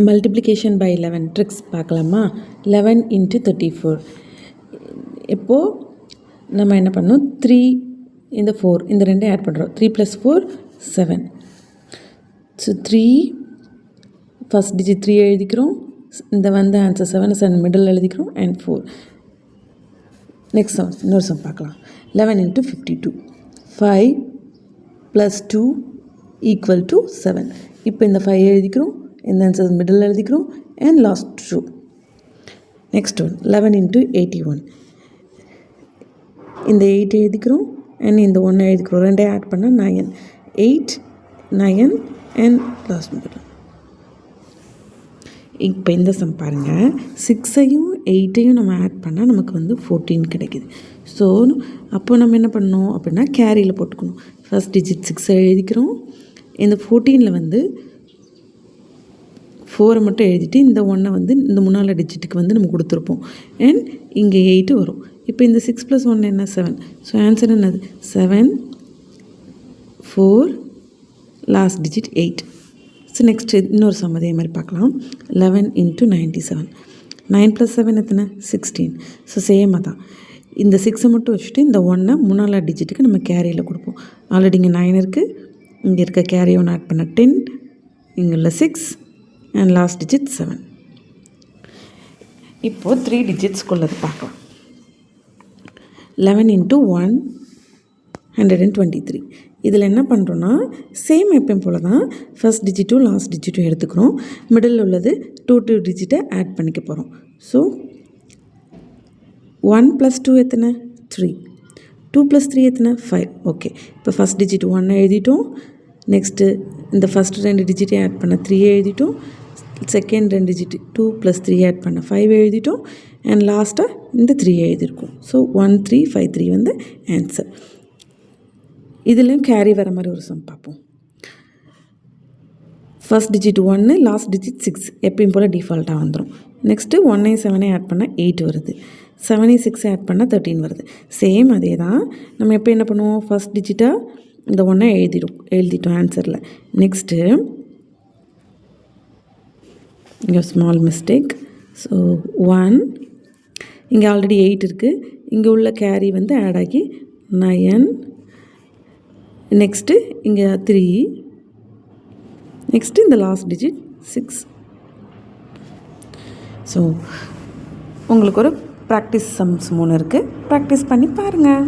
Multiplication by 11 tricks பார்க்கலாமா? 11 × 34. இப்போது நம்ம என்ன பண்ணோம், 3 இந்த 4 இந்த ரெண்டையும் ஆட் பண்ணுறோம். 3 + 4 7. ஸோ 3 ஃபஸ்ட் டிஜிட் 3 எழுதிக்கிறோம். இந்த வந்து ஆன்சர் 7 மிடில் எழுதிக்கிறோம் அண்ட் 4. நெக்ஸ்ட் சம், இன்னொரு சம் பார்க்கலாம். 11 × 52. 5 + 2 = 7. இப்போ இந்த 5 எழுதிக்கிறோம், இந்த ஆன்சர் மிடில் எழுதிக்கிறோம் அண்ட் லாஸ்ட் ட்ரூ. Next one 11 × 81. இந்த 8 எழுதிக்கிறோம் அண்ட் இந்த 1 எழுதிக்கிறோம். ரெண்டையும் ஆட் பண்ணால் 9. 8 9 அண்ட் லாஸ்ட் மிடில். இப்போ இந்த சம் பாருங்கள், 6ஐயும் 8ஐயும் நம்ம ஆட் பண்ணால் நமக்கு வந்து 14 கிடைக்குது. ஸோ அப்போது நம்ம என்ன பண்ணணும் அப்படின்னா கேரியில் போட்டுக்கணும். ஃபஸ்ட் டிஜிட் 6 எழுதிக்கிறோம், இந்த 14ல் வந்து 4 மட்டும் எழுதிட்டு இந்த 1 வந்து இந்த 3 டிஜிட்டுக்கு வந்து நம்ம கொடுத்துருப்போம் அண்ட் இங்கே 8 வரும். இப்போ இந்த 6 + 1 என்ன 7. ஸோ ஆன்சர் என்னது 7 4 லாஸ்ட் டிஜிட் 8. ஸோ நெக்ஸ்ட் இன்னொரு சம் அதே மாதிரி பார்க்கலாம். 11 × 97. 9 + 7 எத்தனை 16. ஸோ சேமாக தான் இந்த 6 மட்டும் வச்சுட்டு இந்த 1 3 டிஜிட்டுக்கு நம்ம கேரியில் கொடுப்போம். ஆல்ரெடி இங்கே 9 இருக்குது, இங்கே இருக்க கேரி 1 ஆட் பண்ண 10, இங்கே உள்ள 6 அண்ட் லாஸ்ட் டிஜிட் 7. இப்போது 3 டிஜிட்ஸ்குள்ளது பார்க்கலாம். 11 × 123. இதில் என்ன பண்ணுறோன்னா சேம் எப்பயும் போல் தான் ஃபஸ்ட் டிஜிட்டும் லாஸ்ட் டிஜிட்டும் எடுத்துக்கிறோம். மிடில் உள்ளது 2 டிஜிட்டை ஆட் பண்ணிக்க போகிறோம். ஸோ 1 + 2 எத்தனை 3, 2 + 3 எத்தனை 5. ஓகே, இப்போ ஃபஸ்ட் டிஜிட் 1 எழுதிட்டோம். நெக்ஸ்ட்டு இந்த ஃபஸ்ட் 2 டிஜிட்டை ஆட் பண்ண 3 எழுதிட்டோம். செகண்ட் 2 டிஜிட் 2 + 3 ஆட் பண்ண 5 எழுதிட்டோம் அண்ட் லாஸ்ட்டாக இந்த 3 எழுதியிருக்கோம். ஸோ 1353 வந்து ஆன்சர். இதுலேயும் கேரி வர மாதிரி ஒரு சம் பார்ப்போம். ஃபஸ்ட் டிஜிட் 1, லாஸ்ட் டிஜிட் 6 எப்பயும் போல் டிஃபால்ட்டாக வந்துடும். நெக்ஸ்ட்டு 1ஐயும் 7ஐயும் ஆட் பண்ணால் 8 வருது. 7ஐயும் 6ஐயும் ஆட் பண்ணால் 13 வருது. சேம் அதே தான். நம்ம எப்போ என்ன பண்ணுவோம், ஃபஸ்ட் டிஜிட்டாக இந்த 1ஐ எழுதிட்டோம் ஆன்சரில். நெக்ஸ்ட்டு இங்கே ஸ்மால் மிஸ்டேக். ஸோ 1 இங்கே ஆல்ரெடி 8 இருக்குது, இங்கே உள்ள கேரி வந்து ஆட் ஆகி 9. நெக்ஸ்ட்டு இங்கே 3, நெக்ஸ்ட்டு இந்த லாஸ்ட் டிஜிட் 6. ஸோ உங்களுக்கு ஒரு ப்ராக்டிஸ் சம்ஸ் 3 இருக்குது, ப்ராக்டிஸ் பண்ணி பாருங்கள்.